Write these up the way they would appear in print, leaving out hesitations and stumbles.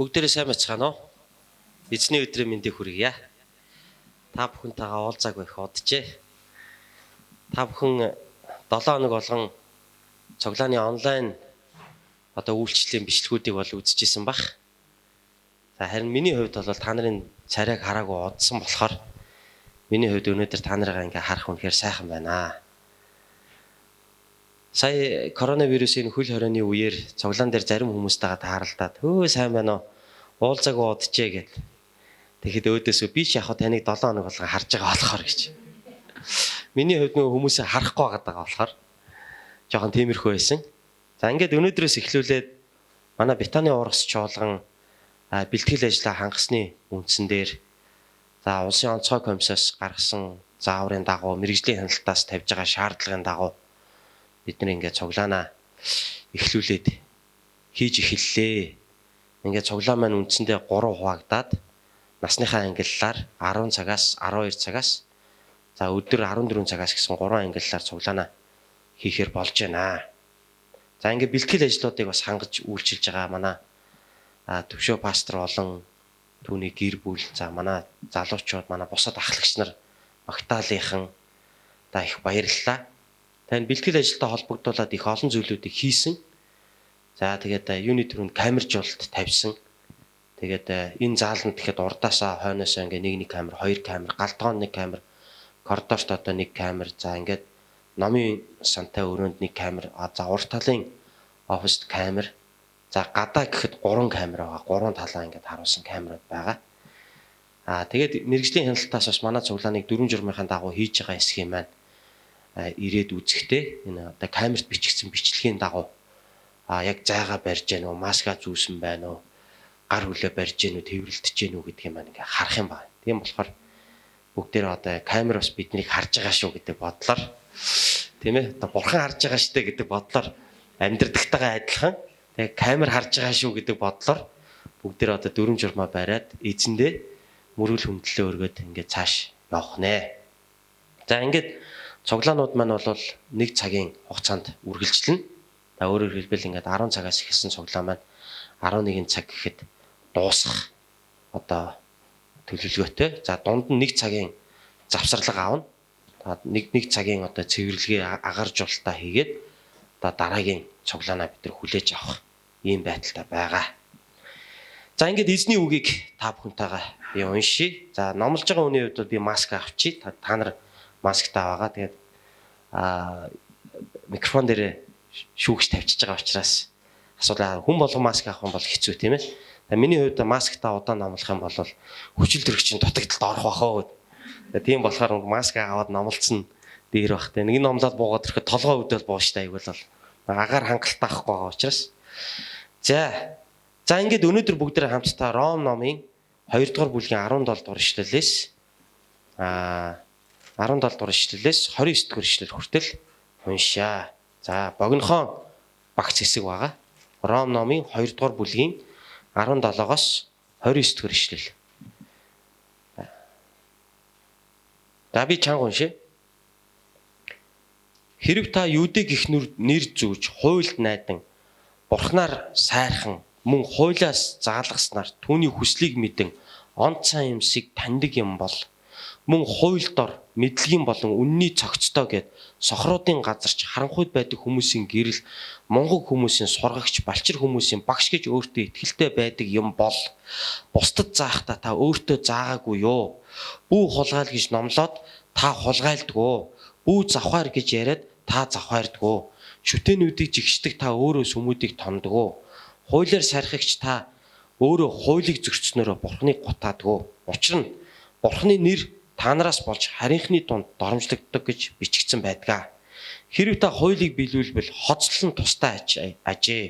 Бүгдээрээ сайн бацгаана уу? Эзний өдрийн мэндийг хүргье. Та бүхэнтэйгээ уулзааг байх боджээ. Та бүхэн 7 хоног болгон цуглааны онлайн үйлчлэлийн бичлэгүүдийг бол үзчихсэн бах. За харин миний хувьд бол та нарын царайг хараагүй удсан болохоор миний хувьд өнөөдөр та нарыг ингээ харах үнэхээр сайхан байна. Сая коронавирусын хөл хорионы үеэр цуглаан дээр зарим хүмүүстэйгээ тааралдаад "Хөө сайн байна уу? Уулзаагүй удажээ" гэд. Тэгэхэд өөдөөсөө би ч яг таныг 7 хоног болгоо харж байгаа болохоор гэж. Миний хувьд нөгөө хүмүүсээ харахгүй байгаа болохоор жоохон тиймэрхүү байсан. За ингээд өнөөдрөөс эхлүүлээд манай Битаны урагс чуулган бэлтгэл ажлаа хангасны үндсэн дээр за улсын онцгой комиссоос гаргасан зааврын дагуу мэрэгжлийн хяналтаас тавьж байгаа шаардлагын дагуу бид нэг ингээд цуглаанаа эхлүүлээд хийж эхэллээ. Ингээд цуглаан маань үндсэндээ 3 хуваагдаад насныхаа ангиллаар 10 цагаас 12 цагаас за өдөр 14 цагаас гэсэн 3 ангиллаар цуглаанаа хийхээр болж байна. За ингээд бэлтгэл ажлуудыг бас хангаж үйлчилж байгаа манай төвшөө пастор болон түүний гэр бүл за манай залуучууд манай бусад ахлагч нар магтаалынхан их баярлалаа. Тань бэлтгэл ажилтай холбогдуулаад их олон зүйлүүдийг хийсэн. За тэгээд юуны түрүүнд камержуулалт тавьсан. Тэгээд энэ зааланд тэгэхэд урдаасаа хойноосоо ингээ нэг камер, 2 камер, галтгоон 1 камер, коридорт одоо 1 камер, за ингээд номын сантай өрөөнд 1 камер, за урт талын оффист камер, за гадаа гэхэд 3 камер байгаа. 3 талаа ингээд харуулсан камерууд байгаа. Тэгээд мэрэгжлийн хяналтаас бас манай цуглааныг 4 журмынхаа дагуу хийж байгаа эсхийн маань ирээд үзэхдээ энэ одоо камерт бичигдсэн бичлэгийн дагуу яг зайгаа барьж гэнэ үү, маска зүүсэн байна уу, гар хүлээ барьж гэнэ үү, тэрвэрлдэж гэнэ үү гэдгийг маань ингээ харах юм байна. Тийм болохоор бүгдээр одоо камер бас биднийг харж байгаа шүү гэдэг бодлоор тийм ээ одоо бурхан харж байгаа штэ гэдэг бодлоор амьдрдагтайгаа адилхан тэгээ камер харж байгаа шүү гэдэг бодлоор бүгдээр одоо 4 журмаа бариад эзэндээ мөргөл хүндлээ өргөд ингээ цааш явах нэ. За ингээд цуглаанууд маань бол 1 цагийн хугацаанд үргэлжлэнэ. Өөрөөр хэлбэл ингээд 10 цагаас эхэлсэн цуглаан маань 11 цаг гэхэд дуусах одоо төлөвлөгөөтэй. За дунд нь 1 цагийн завсарлага аавна. Нэг цагийн одоо цэвэрлэгээ агаржуулалтаа хийгээд одоо дараагийн цуглаанаа бид нар хүлээж авах ийм байдалтай байгаа. За ингээд эзний үгийг та бүхэнтэйгээ би уншия. За номлож байгаа хүний хувьд би маск авчи. Та нар масктай байгаа. Тэгээд микрофон дээр шүүгч тавьчихж байгаа учраас асуудал хүн болгон маск авах юм бол хэцүү тийм ээ. Миний хувьд масктай удаан номлох юм бол хүчил төрөгчийн дутагдалд орох бахаа. Тийм болохоор маск аваад номлоцсон дээр бах. Нэг номлоод буугаад ирэхэд толгой өвдөл бууштай айгуул бол агаар хангалттай авахгүй байгаа учраас. За ингээд өнөөдөр бүгдээ хамтдаа Ром номын 2 дугаар бүлгийн 17 дугаар ишлэлээс 17 дугаар ишлэлээс 29 дугаар ишлэл хүртэл уншаа. За богинохон багц хэсэг байгаа. Ром номын 2 дугаар бүлгийн 17-оос 29 дугаар ишлэл. За би чанга уншия. Хэрв та юудэ гих нэр зүүж хуйлд найдан бурхнаар сайрхан мөн хуйлаас заалгаснаар түүний хүслийг мэдэн онцгой юмсыг таньдаг юм бол мөн хууль дор мэдлэгийн болон үнний цогцтой гэд сохруудын газарч харанхуйд байдаг хүмүүсийн гэрэл монгол хүмүүсийн сургагч балчир хүмүүсийн багш гэж өөртөө итгэлтэй байдаг юм бол бусдад заахта та өөртөө заагаагүй юу? Бүү хулгаал гэж номлоод та хулгайлдгөө. Бүү завхаар гэж яриад та завхаардгөө. Шүтэнүүдийг жигшдэг та өөрөө сүмүүдийг томдгөө. Хуулиар сархигч та өөрөө хуулийг зөрчснөөрөө бурхныг гутаадгөө. Учир нь бурхны нэр та нараас болж харийнхны дунд доромжлогддог гэж бичигдсэн байдгаа. Хэрв та хуулийг биелүүлбэл хоцлол нь тустай ажээ.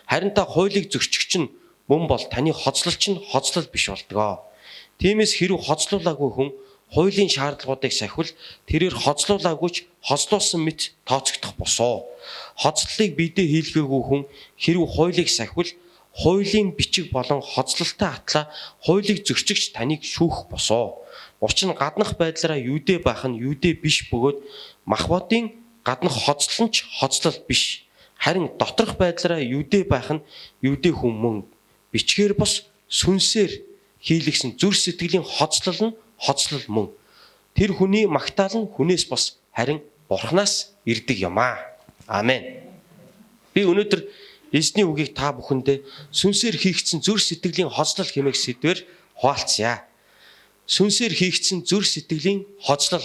Харин та хуулийг зөрчигч нь мөн бол таны хоцлолч нь хоцлол биш болдгоо. Тиймээс хэрв хоцлуулаагүй хүн хуулийн шаардлагуудыг сахивал тэрээр хоцлуулаагүйч хоцлуулсан мэт тооцогдох босоо. Хоцлолыг бидээ хийлгээгүй хүн хэрв хуулийг сахивал хуулийн бичиг болон хоцлолтой атлаа хуулийг зөрчигч таныг шүүх босоо. Учир нь гаднах байдлаараа юудэ байх нь юудэ биш бөгөөд махбодын гаднах хоцлол нь ч хоцлол биш. Харин доторх байдлаараа юудэ байх нь юудэ хүн мөн бичгээр бос сүнсээр хийлгсэн зүрх сэтгэлийн хоцлол нь хоцлол мөн. Тэр хүний магтаал нь хүнээс бос харин Бурханаас ирдэг юм аа. Амен. Би өнөөдөр эзний үгийг та бүхэндээ сүнсээр хийгдсэн зүрх сэтгэлийн хоцлол хэмээх сэдвээр хуваалцъя. Сүнсээр хийгдсэн зүрх сэтгэлийн хоцлол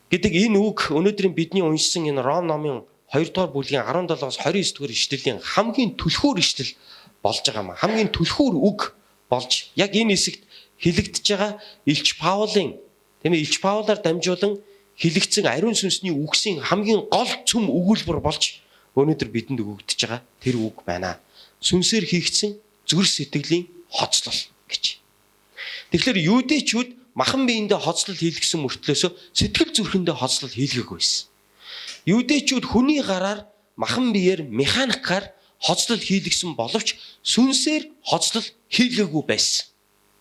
гэдэг энэ үг өнөөдрийн бидний уншсан энэ Ром номын 2 дугаар бүлгийн 17-оос 29 дугаар ишлэлийн хамгийн түлхүүр ишлэл болж байгаа юм. Хамгийн түлхүүр үг болж яг энэ хэсэгт хэлэгдэж байгаа Илч Паулын Илч Паулаар дамжуулан хэлэгдсэн ариун сүнсний үгсийн хамгийн гол цөм өгүүлбэр болж өнөөдөр бидэнд өгөгдөж байгаа тэр үг байна. Сүнсээр хийгдсэн зүрх сэтгэлийн хоцлол гэж. Тэгэхээр юудэчүүд махан биендээ хоцлол хийлгэсэн мөртлөөсөө сэтгэл зүрхэндээ хоцлол хийлгээгүйсэн. Юудэчүүд хүний гараар махан биеэр механикаар хоцлол хийлгэсэн боловч сүнсээр хоцлол хийлгээгүй байсан.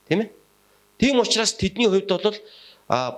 Тийм ээ? Тийм учраас тэдний хувьд бол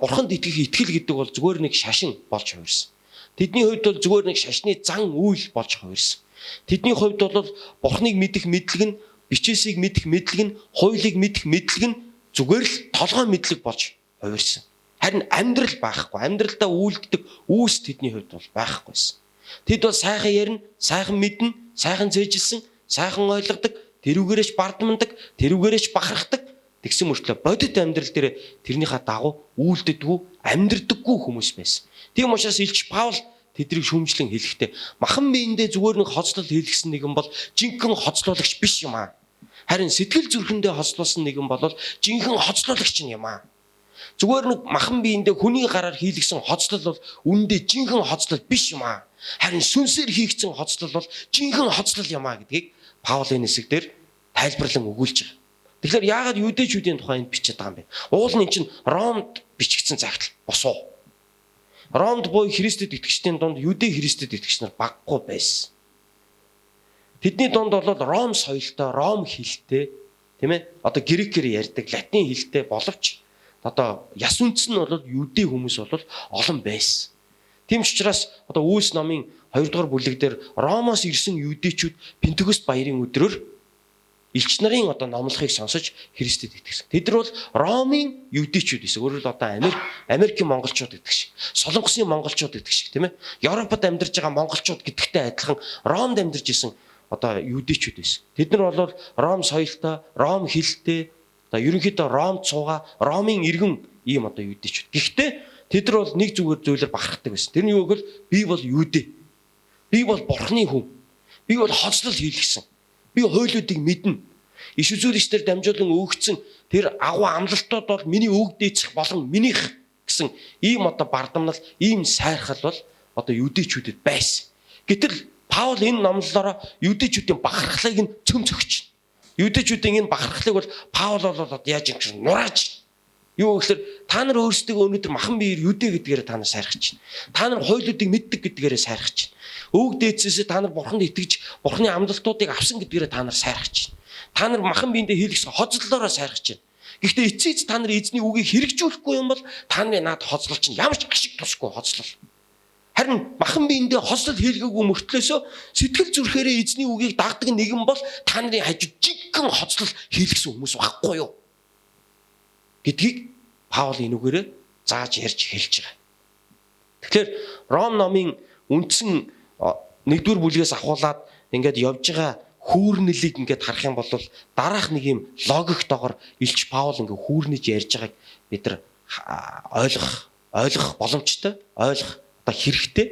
бурханд итгэх итгэл гэдэг бол зүгээр нэг шашин болж хувирсан. Тэдний хувьд бол зүгээр нэг шашны зан үйл болж хувирсан. Тэдний хувьд бол бурхныг мэдэх мэдлэг нь, бичээсийг мэдэх мэдлэг нь, хуулийг мэдэх мэдлэг нь зүгээр л толгой мэдлэг болж хувирсан. Харин амьдрал байхгүй. Амьдралдаа үйлддэг үүс тэдний хувьд бол байхгүйсэн. Тэд бол сайхан ярина, сайхан мэднэ, сайхан зээжилсэн, сайхан ойлгодог, тэрүүгээрээч бардамнадаг, тэрүүгээрээч бахархдаг. Тэгсэн мөртлөө бодит амьдрал дээр тэрнийхээ дагуу үйлддэггүй, амьдрдаггүй хүмүүс байсан. Тийм учраас Илч Паул тэдрийг шүүмжлэн хэлэхдээ махан биендээ зүгээр нэг хоцлол хийлгэсэн нэгэн бол жинхэнэ хоцлуулагч биш юм аа. Харин сэтгэл зүрхэндээ хоцлуулсан нэгэн бол жинхэнэ хоцлуулагч юм аа. Зүгээр нэг махан биендээ хүний гараар хийлгэсэн хоцлол бол үндэ жинхэнэ хоцлол биш юм аа. Харин сүнсээр хийгдсэн хоцлол бол жинхэнэ хоцлол юм аа гэдгийг Паул энэ хэсэгдэр тайлбарлан өгүүлж байгаа. Тэгэхээр яагаад юудэчүүдийн тухай энд бичиж байгаа юм бэ? Уул нь чинь Ромд бичигдсэн загтал босуу. Ромд буй Христэд итгэгчдийн дунд юудэ Христэд итгэгч нар баггүй байсан. Тэдний дунд бол Ром соёлтой, Ром хэлтэй, тийм ээ? Одоо грекээр ярьдаг, латин хэлтэй боловч одоо яс үндэс нь бол юудэ хүмүүс бол олон байсан. Тийм ч учраас одоо Үйлс номын 2 дугаар бүлэг дээр Ромоос ирсэн юудэчүүд Пентекост баярын өдрөөр элч нарын одоо номлохыг сонсож Христэд итгэсэн. Тэд нар бол Ромын юудэчүүд байсан. Өөрөөр хэл одоо Америкийн монголчууд гэдэг шиг, Солонгосын монголчууд гэдэг шиг, тийм ээ? Европод амьдарч байгаа монголчууд гэдэгтэй адилхан Ромд амьдарч исэн одоо юудэчүүд байсан. Тэд нар бол Ром соёлтой, Ром хэлтэй, одоо ерөнхийдөө Ромд суугаа, Ромын иргэн ийм одоо юудэчүүд. Гэхдээ тэд нар бол нэг зүгээр зүйлээр бахархдаг байсан. Тэр нь юу гэвэл би бол юудэ. Би бол бурхны хүн. Би бол хоцлол хийлгэсэн. Би хуйлуудыг мэднэ. Иш үзүүлэгчдэр дамжуулан өгөгдсөн тэр агуу амлалтууд бол миний үг дээцэх болон минийх гэсэн ийм одоо бардамнал, ийм сайрхал бол одоо юудэчүүдэд байсан. Гэтэл Паул энэ номлолоороо юудэчүүдийн бахархлыг нь цөм цогч. Юудэчүүдийн энэ бахархлыг бол Паул бол яаж юм чинь нурааж. Юу гэхээр та нар өөрсдөө өнөөдөр махан биеэр юудэ гэдгээр та нар сайрхаж байна. Та нар хуйлуудыг мэддэг гэдгээрээ сайрхаж байна. Өвөг дээдсээс та нар бурханд итгэж бурханы амлалтуудыг авсан гэдгээрээ та нар сайрхаж байна. Та нар махан биендээ хийлгэсэн хоцлолоороо сайрхаж байна. Гэхдээ эцсийд та нар эзний үгийг хэрэгжүүлэхгүй юм бол та нарын наад хоцлол чинь ямар ч ашиг тусгүй хоцлол. Харин махан биендээ хоцлол хийлгээгүй мөртлөөсөө сэтгэл зүрхээрээ эзний үгийг дагдаг нэгэн бол та нарын хажууд жиггэн хоцлол хийлгэсэн хүмүүс байхгүй юу гэдгийг Паул энүүгээрээ зааж ярьж хэлж байгаа. Тэгэхээр Ром номын үндсэн 1-р бүлгээс ахуулаад ингээд явж байгаа хүүрнэлийг ингээд харах юм бол дараах нэг юм логиктойгоор Илч Паул ингээд хүүрнэж ярьж байгааг бид нар ойлгох боломжтой, ойлгох одоо хэрэгтэй.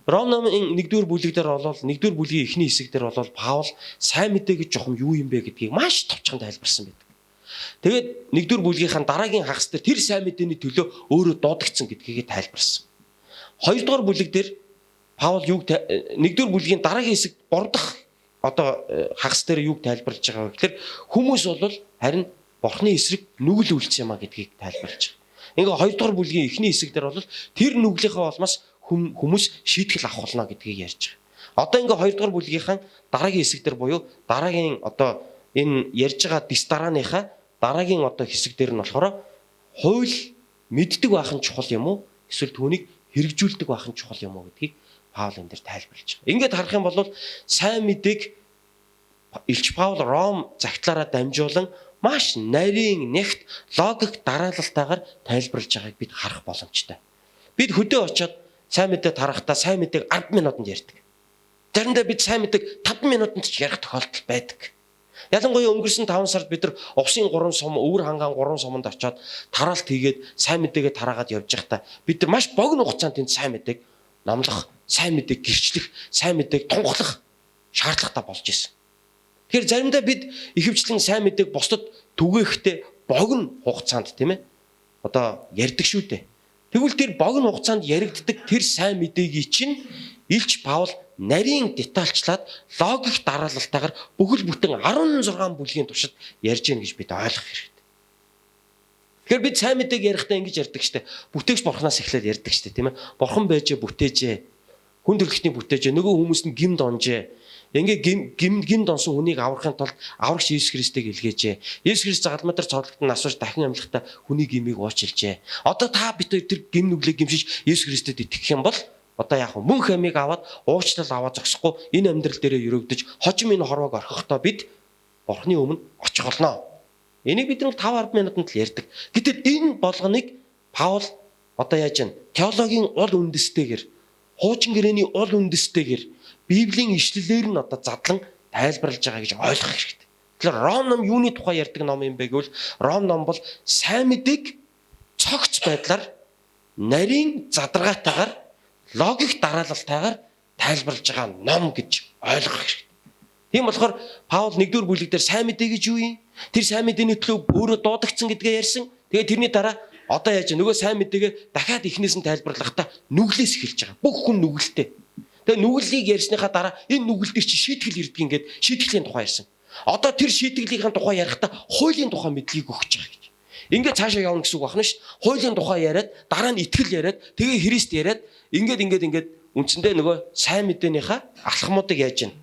Ром номын 1-р бүлэг дээр бол 1-р бүлгийн эхний хэсэг дээр бол Паул сайн мэдээ гэж жохом юу юм бэ гэдгийг маш товчхон тайлбарсан байдаг. Тэгээд 1-р бүлгийнхаа дараагийн хагас дээр тэр сайн мэдээний төлөө өөрөө дуудагдсан гэдгийг тайлбарсан. 2-р бүлэг дээр Паул юуг 1-р бүлгийн дараагийн хэсэг бордох одоо хагас дээр юуг тайлбарлаж байгаа вэ гэхээр хүмүүс бол харин бурхны эсрэг нүгэл үйлцсэн юм а гэдгийг тайлбарлаж байгаа. Ингээ 2-р бүлгийн эхний хэсэг дээр бол тэр нүглийнхаа улмаас хүмүүс шийтгэл авах болно гэдгийг ярьж байгаа. Одоо ингээ 2-р бүлгийнхаа дараагийн хэсэг дээр буюу дараагийн одоо энэ ярьж байгаа дистарааныхаа дараагийн одоо хэсэг дээр нь болохоор хууль мэддэг байх нь чухал юм уу? Эсвэл түүнийг хэрэгжүүлдэг байх нь чухал юм уу гэдгийг Паул энэ дээр тайлбарлаж байгаа. Ингээд харах юм бол сайн мэдээг Илч Паул Ром загтлаараа дамжуулан маш нарийн нэгт логик дараалалтайгаар тайлбарлаж байгааг бид харах боломжтой. Бид хөдөө очиод сайн мэдээ тарахдаа сайн мэдээг 10 минутанд ярьдаг. Заримдаа бид сайн мэдээг 5 минутанд ч ярих тохиолдол байдаг. Ялангуяа өнгөрсөн 5 сард бид нар усын 3 сум, өвөр хангаан 3 суманд очиод тараалт хийгээд сайн мэдээгээ тараагаад явж байхдаа бид нар маш богино хугацаанд энэ сайн мэдээг номлох, сайн мэдээг гэрчлэх, сайн мэдээг тунхлах шаардлагатай болж исэн. Тэгэхээр заримдаа бид ихэвчлэн сайн мэдээг бусдад түгээхдээ богино хугацаанд тийм ээ одоо ярьдаг шүү дээ. Тэгвэл тэр богино хугацаанд яригддаг тэр сайн мэдээгийг чинь Илч Паул нарийн детальчлаад логик дараалалтайгаар бүхэл бүтэн 16 бүлгийн туршид ярьж гин гэж бид ойлгох хэрэгтэй. Тэгэхээр бид сайн мэдээг ярихдаа ингэж ярьдаг штэ. Бүтээгч бурхнаас эхлээд ярьдаг штэ тийм ээ. Бурхан байжээ бүтээжээ. Хүн төрлөختний бүтээжээ. Нөгөө хүмүүс нь гим донжээ. Ингээ гим донсон хүнийг аврахын тулд аврагч Иесус Христийг илгээжээ. Иесус Христ загалмай дээр цогцолтод насварч дахин амьлахдаа хүний гимийг уучлжээ. Одоо та бид тэр гим нүглийг гимшиж Иесус Христэд итгэх юм бол одоо яг мөнх амийг аваад уучлал аваад зогсохгүй энэ амьдрал дээрээ өрөвдөж хожим энэ хорвоог орхихдоо бид Бурхны өмнө очих болно. Энийг бид нэг 5-10 минутанд л ярьдаг. Гэтэл энэ болгоныг Паул одоо яаж вэ? Теологийн уул үндэстэйгэр, хуучин гэрээний уул үндэстэйгэр, Библийн ишлэлээр нь одоо задлан тайлбарлаж байгаа гэж ойлгох хэрэгтэй. Тэгэхээр Ром ном юуны тухай ярьдаг ном юм бэ гэвэл Ром ном бол сайн мэдээг цогц байдлаар нарийн задаргаатайгаар логик дараалалтайгаар тайлбарлаж байгаа ном гэж ойлгох хэрэгтэй. Тийм болохоор Паул 1-р бүлэг дээр сайн мэдээ гэж юу юм? Тэр сайн мэдээний төлөө өөрөө дуудагдсан гэдгээ ярьсан. Тэгээд тэрний дараа одоо яаж нөгөө сайн мэдээгээ дахиад эхнээс нь тайлбарлахдаа нүглээс эхэлж байгаа. Бүх хүн нүгэлтэй. Тэгээ нүглийг ярьсныхаа дараа энэ нүгэл дээр чи шийтгэл ирдэг ингээд шийтгэлийн тухай ярьсан. Одоо тэр шийтгэлийн тухай ярихдаа хуулийн тухай мэдлийг өгч байгаа гэж. Ингээд цаашаа явна гэсэн үг байна шүү. Хуулийн тухай яриад дараа нь итгэл яриад тэгээ Христ яриад ингээд үндсэндээ нөгөө сайн мэдээнийхээ алхмуудыг яаж ийн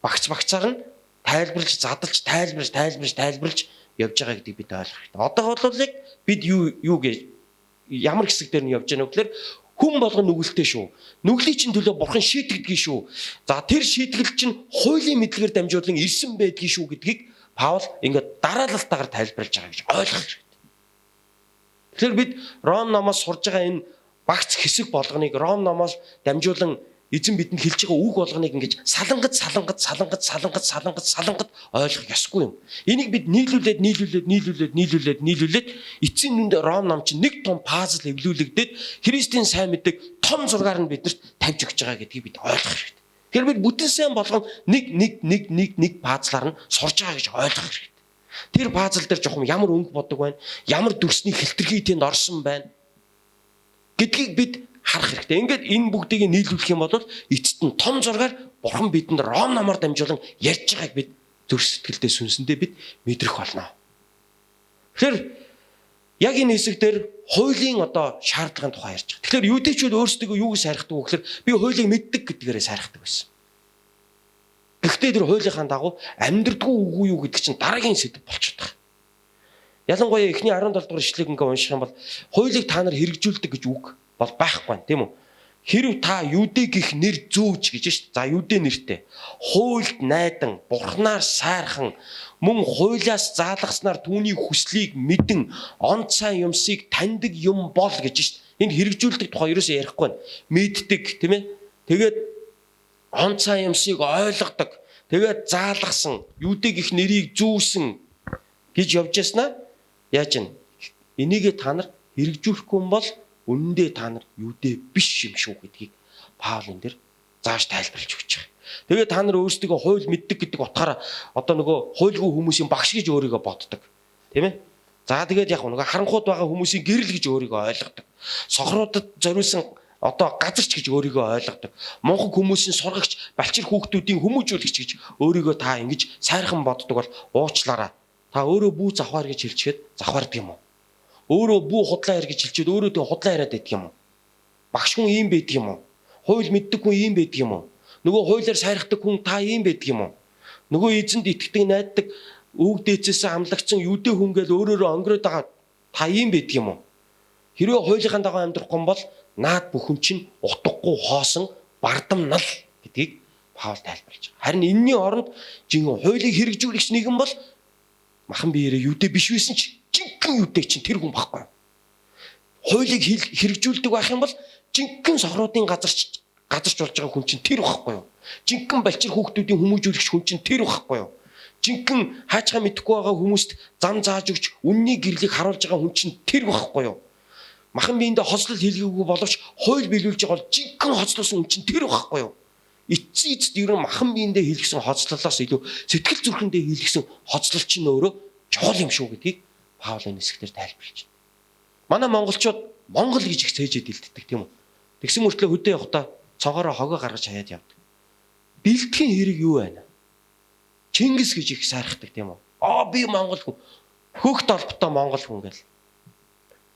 багцаар нь тайлбарлаж задлж тайлбарлаж явж байгаа гэдгийг бид ойлгох хэрэгтэй. Одоо бол бид юу гэж ямар хэсэг дээр нь явж байгаа вэ гэхээр хүн болгон нүгэлтэй шүү. Нүглийн чинь төлөө бурхан шийтгэдэггүй шүү. За тэр шийтгэл чинь хуулийн мэдлэгээр дамжуулан ирсэн байдгийг шүү гэдгийг Паул ингээд дараалалтайгаар тайлбарлаж байгаа гэж ойлгох хэрэгтэй. Тэгэхээр бид Ром номоос сурж байгаа энэ багц хэсэг болгоныг Ром номоос дамжуулан эзэн бидэнд хэлж байгаа үг болгоныг ингэж салангад ойлгох ёсгүй юм. Энийг бид нийлүүлээд эцсийн нүнд Ром ном чинь нэг том пазл эвлүүлэгдээд Христийн сайн мэдээг том зургаар нь биднэрт тавьж өгч байгаа гэдгийг бид ойлгох хэрэгтэй. Тэгэхээр бид бүтэн сайн болгон нэг пазлаар нь сурж байгаа гэж ойлгох хэрэгтэй. Тэр пазл дээр жоохон ямар өнгө бодог байна, ямар дүрсний хэлтэрхий тэнд орсон байна гэдгийг бид харах хэрэгтэй. Ингээд энэ бүгдийг нийлүүлэх юм бол эцэст нь том зургаар бурхан бидэнд Ром номоор дамжуулан ярьж байгааг бид зүрх сэтгэлдээ сүнсэндээ бид мэдрэх болно. Тэгэхээр яг энэ хэсэг дээр хуулийн одоо шаардлагын тухай ярьж байгаа. Тэгэхээр юудэчүүд өөрсдөө юуг сайрахдаг вэ гэхээр би хуулийг мэддэг гэдгээрээ сайрахдаг байсан. Гэхдээ тэр хуулийнхаа дагуу амьдрдаггүй үгүй юу гэдэг чинь дараагийн сэдв болчиход байгаа. Ялангуяа эхний 17 дугаар ишлэгийг ингээ унших юм бол хуулийг та нар хэрэгжүүлдэг гэж үг бол байхгүй юм тийм үү? Хэрв та юудэ гих нэр зөөж гэж шүү. За юудэ нэртэй. Хуульд найдан, бурхнаар сайрхан, мөн хуулиас заалгаснаар түүний хүслийг мэдэн, онц сайн юмсыг таньдаг юм бол гэж шүү. Энд хэрэгжүүлдэг тухай ерөөсөө ярихгүй байна. Мэддэг тийм ээ. Тэгээд онц сайн юмсыг ойлгодог. Тэгээд заалгасан, юудэ гих нэрийг зүүсэн гэж явж яснаа яаж вэ? Энийгээ та нар хэрэгжүүлэхгүй юм бол үнэндээ та нар юудэ биш юм шүү гэдгийг Паул энэ дэр зааш тайлбарлаж өгч байгаа. Тэгээд та нар өөрсдөө хууль мэддэг гэдэг утгаараа одоо нөгөө хуульгүй хүмүүсийн багш гэж өөрийгөө боддог. Тийм ээ? За тэгээд яг нөгөө харанхууд байгаа хүмүүсийн гэрэл гэж өөрийгөө ойлгодог. Сохруудад зориулсан одоо газарч гэж өөрийгөө ойлгодог. Мунхаг хүмүүсийн сургагч, балчир хүүхдүүдийн хүмүүжүүлэгч гэж өөрийгөө та ингэж сайрхан боддог бол уучлаарай. Та өөрөө бүү завхаар гэж хэлчихэд завхаардаг юм уу? Өөрөө бүү худлаа яар гэж хэлчихэд өөрөө тэг худлаа яриад байдаг юм уу? Багш хүн ийм байдаг юм уу? Хууль мэддэг хүн ийм байдаг юм уу? Нөгөө хуулиар сайрахдаг хүн та ийм байдаг юм уу? Нөгөө эзэнд итгэдэг, найддаг, өвөг дээцээс амлагцсан юудэ хүн гэл өөрөөрөө өнгөрөөд байгаа та ийм байдаг юм уу? Хэрвээ хуулийнхаа дагуу амьдрахгүй бол наад бүхэн чинь утгагүй хоосон бардам нал гэдгийг Паул тайлбарлаж байгаа. Харин энэний оронд жинхэнэ хуулийг хэрэгжүүлэгч нэгэн бол махан биеэрээ юудэ биш байсан ч жинхэнэ юудэ чинь тэр хүн баггүй. Хуулийг хэрэгжүүлдэг байх юм бол жинхэнэ сохруудын газарч болж байгаа хүн чинь тэр баггүй юу? Жинхэнэ балчир хүүхдүүдийн хүмүүжүүлэгч хүн чинь тэр баггүй юу? Жинхэнэ хаачгаа мэдхгүй байгаа хүмүүст зам зааж өгч үнний гэрлийг харуулж байгаа хүн чинь тэр баггүй юу? Махан биендээ хоцлол хийлгээгүй боловч хууль биелүүлж байгаа бол жинхэнэ хоцлолсон хүн чинь тэр баггүй юу? Эцсийн эцэд ер нь махан биендээ хийлгсэн хоцлолоос илүү сэтгэл зүрхэндээ хийлгсэн хоцлол чинь өөрөө чухал юм шүү гэдгийг Паул энэ хэсгээр тайлбарлаж байна. Манай монголчууд Монгол гэж их цээжэд илтдэг тийм үү? Тэгсэн мөртлөө хөдөө явахдаа цогоороо хогоо гаргаж хаяад явдаг. Бэлтгэхийн хэрэг юу байна? Чингис гэж их сайрхдаг тийм үү? Би монгол хүн. Хөөхт олботой монгол хүн гэл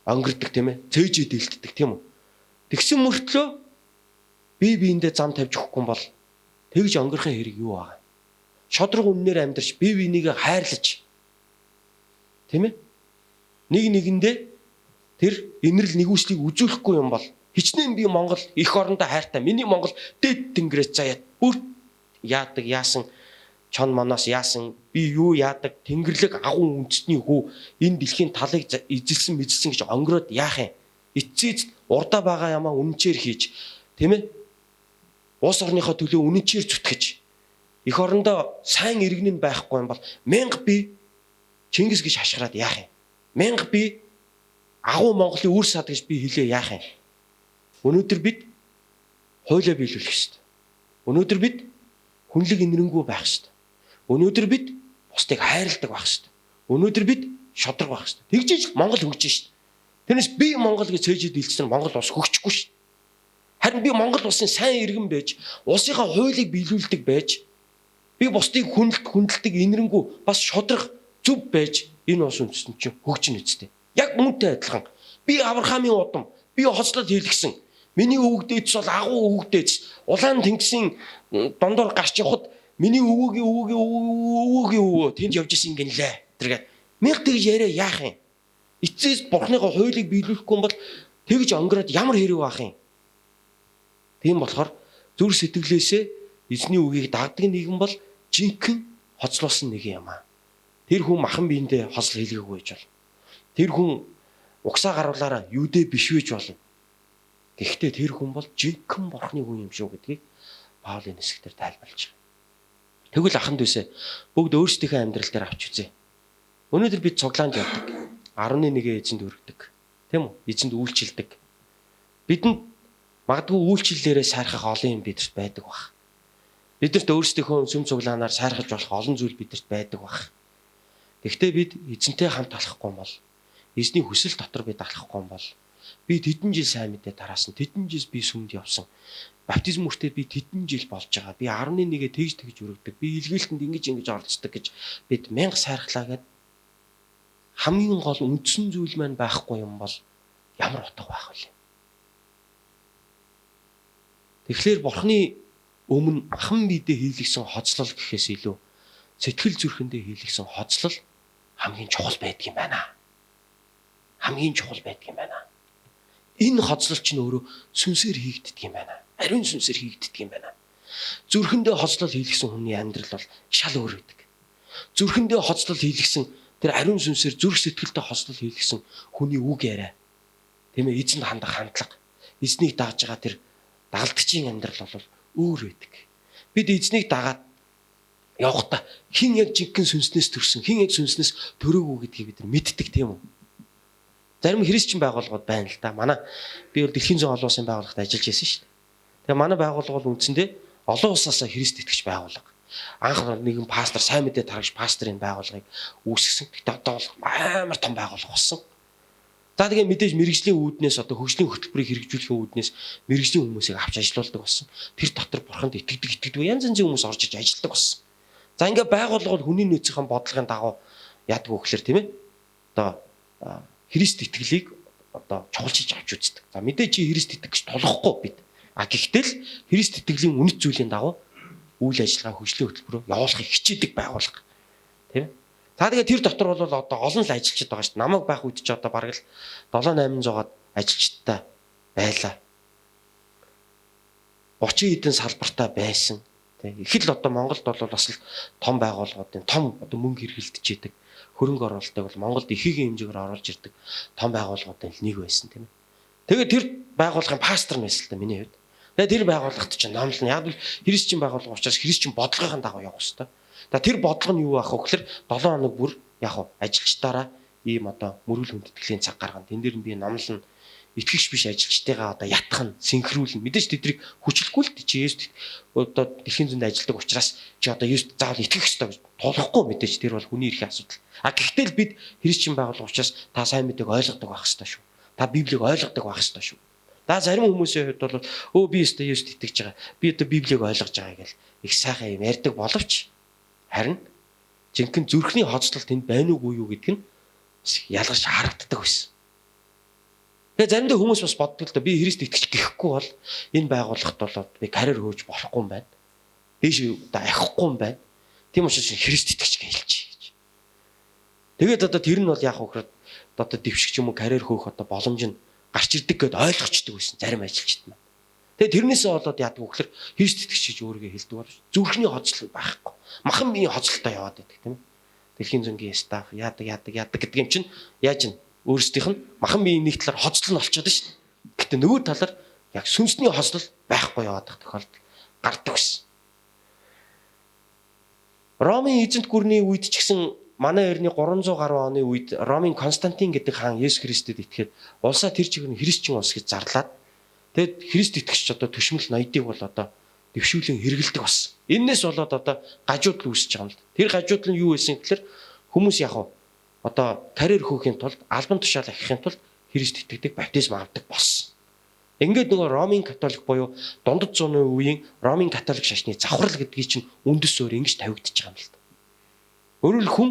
өнгөрдөг тийм ээ. Цээжэд илтдэг тийм үү? Тэгсэн мөртлөө бие биендээ зам тавьж өгөхгүй бол тэгж өнгөрхийн хэрэг юу байгаа? Шодрог үннээр амьдарч бие биенийг хайрлаж тийм ээ? Нэг нэгэндээ тэр инэрл нэгүслийг үзүүлэхгүй юм бол хичнээн би Монгол их орондоо хайртай. Миний Монгол дэд тэнгэрээс заяад бүр яадаг яасан чон моноос яасан би юу яадаг тэнгэрлэг агуу үндэсний хүү энэ дэлхийн талыг эзэлсэн гэж өнгөрөөд яах юм? Эцсийд урдаа байгаа ямаа үнэнчээр хийж тийм ээ? Улс орныхоо төлөө үнэнчээр зүтгэж их орондоо сайн иргэн нь байхгүй юм бол мянга би Чингис гэж хашгираад яах юм? Мянга би агуу Монголын үр сад гэж би хэлээ яах юм? Өнөөдөр бид хуулиа биелүүлэх ёстой. Өнөөдөр бид хүнлэг инэрэнгуй байх ёстой. Өнөөдөр бид бусдыг хайрладаг байх ёстой. Өнөөдөр бид шодрог байх ёстой. Тэгжиж Монгол хөгжиж шít. Тэрнээс би Монгол гэж цээжэд илжсэн Монгол улс хөгжихгүй шít. Харин би Монгол улсын сайн иргэн байж, улсынхаа хуулийг биелүүлдэг байж, би бусдыг хүндэлдэг инэрэнгуй бас шодрог зөв байж энэ улс үндэстэн чинь хөгжинэ үсттэй. Яг үүнтэй адилхан. Би Авраамийн удам, би хоцлол хийлгсэн. Миний өвөг дээдс бол агуу өвөг дээдс. Улаан тэнгисийн дондор гарч явхад миний өвөгийн өвөө тэнд явж исэн гинлээ. Тэргээд мянга тэгж яриа яах юм? Эцээс бурхныхаа хуулийг биелүүлэхгүй бол тэгж өнгөрөөд ямар хэрэг байх юм? Тийм болохоор зүр сэтгэлээсээ эзний үгийг дагдаг нэгэн бол жинхэнэ хоцлуулсан нэг юм аа. Тэр хүн махан биендээ хоцлол хийлгээгүй байж бол. Тэр хүн угсаа гаруулаараа юудэ биш вэж болно. Гэхдээ тэр хүн бол жинхэнэ бурхны хүн юм шүү гэдгийг Паул энэ хэсгээр тайлбарлаж байгаа. Тэгвэл аханд үсэ бүгд өөрсдийнхөө амьдрал дээр авч үзье. Өнөөдөр бид цуглаанд явдаг. 11-ээ эзэнд өргөдөг. Тийм үү? Эзэнд үйлчилдэг. Бидэнд магадгүй үйлчлэлээрээ сайрхах олон юм бидэрт байдаг бах. Бидэрт өөрсдийнхөө сүм цуглаанаар сайрхаж болох олон зүйл бидэрт байдаг бах. Гэхдээ бид эзэнтэй хамт алхахгүй бол, эзний хүсэл дотор бид алхахгүй бол, би тэдэн жил сайн мэдээ тараасан, тэдэн жил би сүмд явсан. Баптизм үртээ би тэдэн жил болж байгаа. Би 11-гээ тэгж өргөдөг. Би илгээлтэнд ингэж оролцдог гэж бид мянга сайрхлаа гэд хамгийн гол үндсэн зүйл маань байхгүй юм бол ямар утга байх вэ? Тэгэхээр бурхны өмнө махан биедээ хийлгсэн хоцлол гэхээс илүү сэтгэл зүрхэндээ хийлгсэн хоцлол хамгийн чухал байдаг юм байна. Хамгийн чухал байдаг юм байна. Энэ хоцлол чинь өөрөө сүнсээр хийгддэг юм байна. Ариун сүнсээр хийгддэг юм байна. Зүрхэндээ хоцлол хийлгсэн хүний амьдрал бол шал өөр байдаг. Зүрхэндээ хоцлол хийлгсэн тэр ариун сүнсээр зүрх сэтгэлдээ хоцлол хийлгсэн хүний үг яриа. Тийм ээ, эзэнд хандах хандлага, эзнийг дааж байгаа тэр дагалдагчийн амьдрал бол өөр байдаг. Бид эзнийг дагаад явахдаа хин яг жинхэнэ сүнснээс төрсөн, хин яг сүнснээс төрөөгүй гэдгийг бид мэддэг тийм үү? Зарим христчин байгууллагууд байна л да. Манай би бол дэлхийн зүүн олон улсын байгууллагад ажиллаж байсан шүү дээ. Тэгээ манай байгууллага бол үндсэндээ олон улсаас христ итгэж байгууллага. Анх нэгэн пастор сайн мэдээ тарагч пасторын байгууллагыг үүсгэсэн. Тэгтээ одоо бол амар том байгууллага болсон. За тэгээ мэдээж мэрэгжлийн үүднээс одоо хөгжлийн хөтөлбөрийг хэрэгжүүлэхийн үүднээс мэрэгжлийн хүмүүсийг авч ажилуулдаг болсон. Тэр дотор бурханд итгэдэг янз янзын хүмүүс орж иж ажилдаг болсон. За ингээ байгууллага бол хүний нөөцийн бодлогын дагуу яадаг вэ гэхээр тийм ээ. Одоо Христ итгэлийг одоо чухалчилж авч үздэг. За мэдээ чи Христ итгэх гэж тулахгүй бид. Гэхдээ л Христ итгэлийн үнэт зүйлийн дагуу үйл ажиллагаа хөгжлийн хөтөлбөрөөр явуулахыг хичээдэг байгууллага. Тийм ээ. За тэгээ тэр дотор бол одоо олон л ажилчид байгаа шүү дээ. Намайг байх үед ч одоо бараг л 7-800-аад ажилчидтай байлаа. 30 хэдэн салбартаа байсан. Тэ их л одоо Монголд бол бас л том байгууллагуудын том одоо мөнгө хэрэглэж идэг хөрөнгө оруулалтыг бол Монголд ихээгийн хэмжээгээр оруулж ирдэг том байгууллагуудын нэг байсан тийм ээ. Тэгээд тэр байгууллагын пастор нь байсан л да миний хувьд. Тэгээд тэр байгууллагт чинь номлон яг л христчин байгууллага учраас христчин бодлогын дагуу явах хэрэгтэй. За тэр бодлого нь юу байх вэ гэхээр 7 хоног бүр яг ажилчдаараа ийм одоо мөргөл хүндэтгэлийн цаг гаргана. Тэн дээр нь би номлон итгэгч биш ажилчтайгаа одоо ятгах нь синхруулна. Мэдээж тэдрийг хүчлэхгүй л чи Есүс одоо дэлхийн зүйнд ажилладаг учраас чи одоо Есүс заавал итгэх ёстой гэж тулахгүй мэдээж тэр бол хүний эрхийн асуудал. А гэхдээ л бид христчин байгууллага учраас та сайн мэдээг ойлгодог байх ёстой шүү. Та Библийг ойлгодог байх ёстой шүү. Та зарим хүмүүсийн хувьд бол би өстой Есүст итгэж байгаа. Би одоо Библийг ойлгож байгаа гэл их сайхан юм ярьдаг боловч харин жинхэнэ зүрхний хоцлол тэнд байна уугүй юу гэдг нь ялгаж харагддаг байсан. Тэгээ заримдаа хүмүүс бас боддог л да би Христ итгэж гэхгүй бол энэ байгууллагт бол би карьер хөөж болохгүй юм байна. Дээш одоо ахихгүй юм байна. Тийм учраас Христ итгэж гэлчих гэж. Тэгээд одоо тэр нь бол яг хөөрөд одоо дэвшигч юм уу карьер хөөх одоо боломж нь гарч ирдэг гэдээ ойлгочдөг байсан зарим ажилчид маань. Тэгээд тэрнээсээ болоод яадаг вэ гэхээр Христ итгэж гэж өөрийгөө хэлдэг бол зүрхний хоцлол байхгүй. Махан биеийн хоцлолтой яваад байдаг тийм ээ. Дэлхийн зөнгийн стаф яадаг гэдэг юм чинь яаж ин өөрсдийнх нь махан биеийн нэг талаар хоцлол нь олцоод шүү дээ. Гэтэ нөгөө талаар яг сүнсний хоцлол байхгүй яваад байх тохиолдол гардаг байсан. Ромын эзэнт гүрний үед ч гэсэн манай эртний 300 гаруй оны үед Ромын Константин гэдэг хаан Есүс Христэд итгээд улсаа тэр чигээр нь христчин улс гэж зарлаад тэгэд Христ итгэгч одоо төшмөл ноёдыг бол одоо дэвшүүлэн хэрэгэлдэг болсон. Эннээс болоод одоо гажуудл үүсэж байгаа юм л. Тэр гажуудл нь юу байсан гэхээр хүмүүс яг одоо карьер хөөхийн тулд албан тушаал ахихын тулд Христ итгэдэг баптизм авдаг болсон. Ингээд нөгөө Ромын католик буюу дундад зууны үеийн Ромын католик шашны завхрал гэдгийг чинь үндэс өөр ингэж тавигдчихж байгаа юм л. Өөрөөр хүн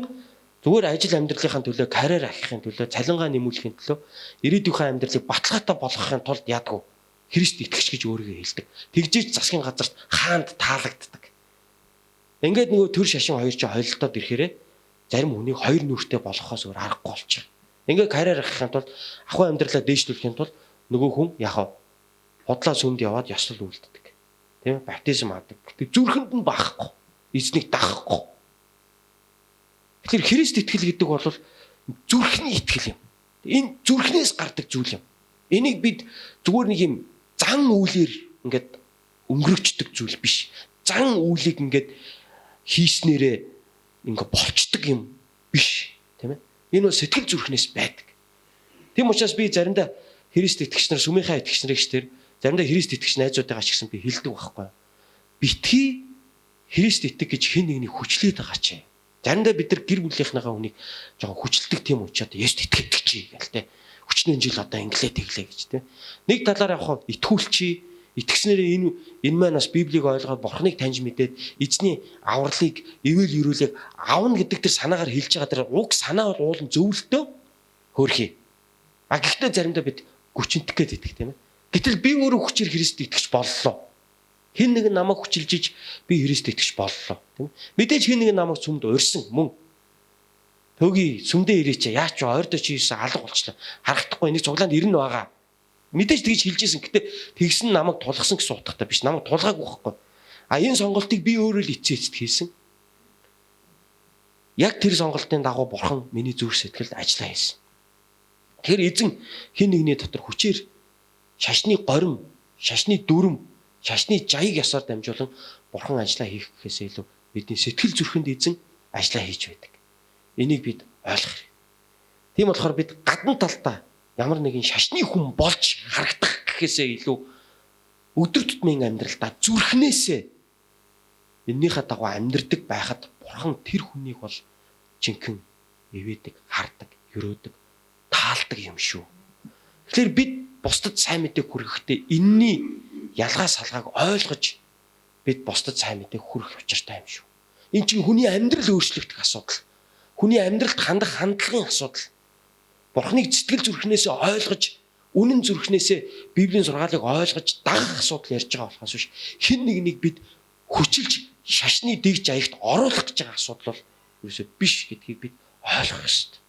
зүгээр ажил амьдралынхаа төлөө карьер ахихын төлөө цалингаа нэмүүлэхийн төлөө ирээдүйнхээ амьдралыг баталгаатай болгохын тулд яадаг вэ? Христ итгэж гэж өөрийгөө хэлдэг. Тэгжээж засгийн газарт хаанд таалагддаг. Ингээд нөгөө төр шашин хоёр ч хойлолтоод ирэхээрээ зарим хүнийг хоёр нүртэй болгохоос өөр аргагүй болчих. Ингээд карьер ахихын тулд ахуй амьдралаа дээшлүүлэхийн тулд нөгөө хүн яг бодлоо сүмд яваад ёслол үлддэг. Тийм ээ? Баптизм авдаг. Гэтэ зүрхэнд нь баахгүй. Эзнийг дагахгүй. Тэгэхээр Христ итгэл гэдэг бол зүрхний итгэл юм. Энэ зүрхнээс гардаг зүйл юм. Энийг бид зүгээр нэг юм зан үйлээр ингээд өнгөрөөчдөг зүйл биш. Зан үйлийг ингээд хийснээрээ ингээд болчдөг юм биш, тийм ээ? Энэ бол сэтгэл зүрхнээс байдаг. Тийм учраас би заримдаа Христ итгэгч нар, сүмийнхаа итгэгч нарыг штэр заримдаа Христ итгэгч найзуудаагаа ч гэсэн би хэлдэг байхгүй. Битгий Христ итэг гэж хэн нэгнийг хүчлээд байгаа ч. Заримдаа бид нар гэр бүлийнхнийгаа хүнийг жоохон хүчлдэг тийм учраас Есүст итгэдэг чи гэлтэй. Хүчний жил одоо инглээ тэглээ гэж тийм. Нэг талаараа явах итгүүлчи, итгэснээр энэ маань бас Библийг ойлгоод Бурхныг таньж мэдээд эзний авралыг, ивэл өрөөлийг авна гэдэг тэр санаагаар хэлж байгаа тэр уг санаа бол уулын зөвлөлтөө хөөрхий. А гэхдээ заримдаа бид хүчнтэх гээд идэх тийм ээ. Гэтэл би өөрөө хүчээр Христ итгэж боллоо. Хэн нэгэн намайг хүчилж иж би Христ итгэж боллоо тийм ээ. Мэдээж хэн нэгэн намайг сүмд урьсан мөн. Төгий сүмдээ ирээч яач вэ ойрдоо чи юусэн алга болчлаа. Харагдахгүй нэг цуглаанд ирнэ байгаа. Мэдээж тэгж хэлжсэн. Гэтэ тэгсэн намайг тулгасан гэсэн утгатай биш. Намайг тулгаагүй байхгүй. А энэ сонголтыг би өөрөө л эцээцэд хийсэн. Яг тэр сонголтын дагуу Бурхан миний зүрх сэтгэлд ажиллаа хийсэн. Тэр эзэн хэн нэгний дотор хүчээр шашны горим, шашны дүрм, шашны жаяг ёсоор дамжуулан Бурхан ажиллаа хийх гэхээс илүү бидний сэтгэл зүрхэнд эзэн ажиллаа хийж байдаг. Энийг бид ойлгох хэрэгтэй. Тийм болохоор бид гадна талдаа ямар нэгэн шашны хүн болж харагдах гэхээсээ илүү өдөр тутмын амьдралдаа зүрхнээсээ эннийхээ дагуу амьдрдаг байхад Бурхан тэр хүнийг бол жинхэнэ ивэдэг, хардаг, өрөөдөг, таалдаг юм шүү. Тэгэхээр бид бусдад сайн мэдээг хүргэхдээ энэний ялгаа салгааг ойлгож бид бусдад сайн мэдээг хүргэх учиртай юм шүү. Энэ чинь хүний амьдрал өөрчлөгдөх асуудал. Хүний амьдралд хандах хандлагын асуудал. Бурхныг сэтгэл зүрхнээсээ ойлгож, үнэн зүрхнээсээ Библийн сургаалыг ойлгож дагах асуудал ярьж байгаа болохоос биш. Хэн нэгнийг бид хүчилж шашны дэг жаягт оруулах гэж байгаа асуудал бол ерөөсөө биш гэдгийг бид ойлгох ёстой.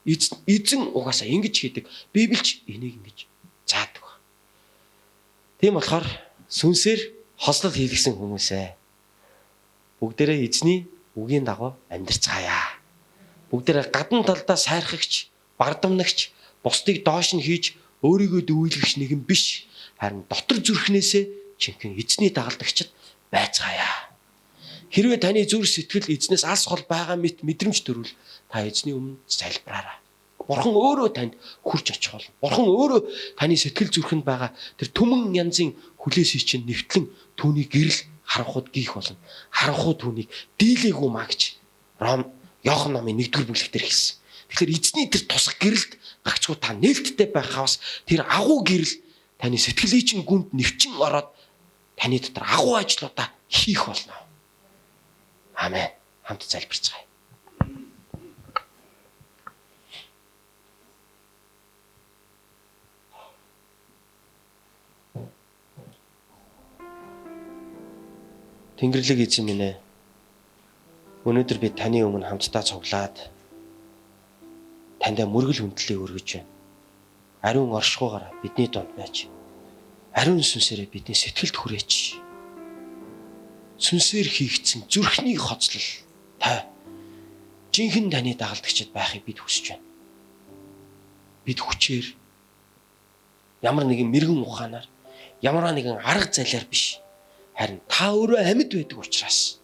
Эзэн угаасаа ингэж хийдэг. Библич энийг ингэж заадаг. Тийм болохоор сүнсээр хослол хийлгсэн хүмүүсээ бүгдээрээ эзний үгийн дагуу амьдарцгаая. Бүгдээрээ гадна талдаа сайрхагч, бардамнагч, бусдыг доош нь хийж өөрийгөө дүүлгэгч нэгэн биш. Харин дотор зүрхнээсээ жинхэнэ эзний дагалдагчд байцгаая. Хэрвээ таны зүрх сэтгэл эзнээс алс хол байгаа мэт мэдрэмж төрвөл та эзний өмнө залбираарай. Бурхан өөрөө танд хүрч очих болно. Бурхан өөрөө таны сэтгэл зүрхэнд байгаа тэр түмэн янзын хүлээсий чинь нэвтлэн түүний гэрэл харанхууд гийх болно. Харанхуу түүнийг дийлээгүй маа гэж Иохан номын 1-р бүлэг дээр хэлсэн. Тэгэхээр эзний тэр тусах гэрэлд гагцгүй та нээлттэй байх хавс тэр агуу гэрэл таны сэтгэлийн чинь гүнд нэвчин ороод таны дотор агуу ажлуудаа хийх болно. Амен. Хамт залбирцгаая. Тэнгэрлэг эзэн минь ээ. Өнөөдөр би таны өмнө хамтдаа цуглаад таньда мөргөл хүндлэлийг өргөж байна. Ариун оршихугаараа бидний донд байж. Ариун сүнсээрээ бидний сэтгэлд хүрээч. Сүнсээр хийгдсэн зүрхний хоцлол та жинхэнэ таны дагалдагчид байхыг бид хүсэж байна. Бид хүчээр ямар нэгэн мэрэгэн ухаанаар ямар нэгэн арга залиар биш. Харин та өөрөө амьд байдаг учраас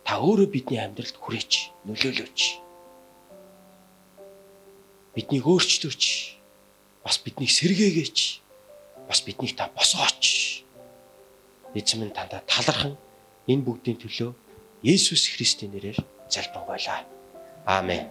та өөрөө бидний амьдралд хүрээч, нөлөөлөөч. Биднийг өөрчлөөч. Бас биднийг сэргээгээч. Бас биднийг та босгооч. Эзэн минь тандаа талархан энэ бүгдийн төлөө Есүс Христийн нэрээр залбирanгуйлаа. Аамен.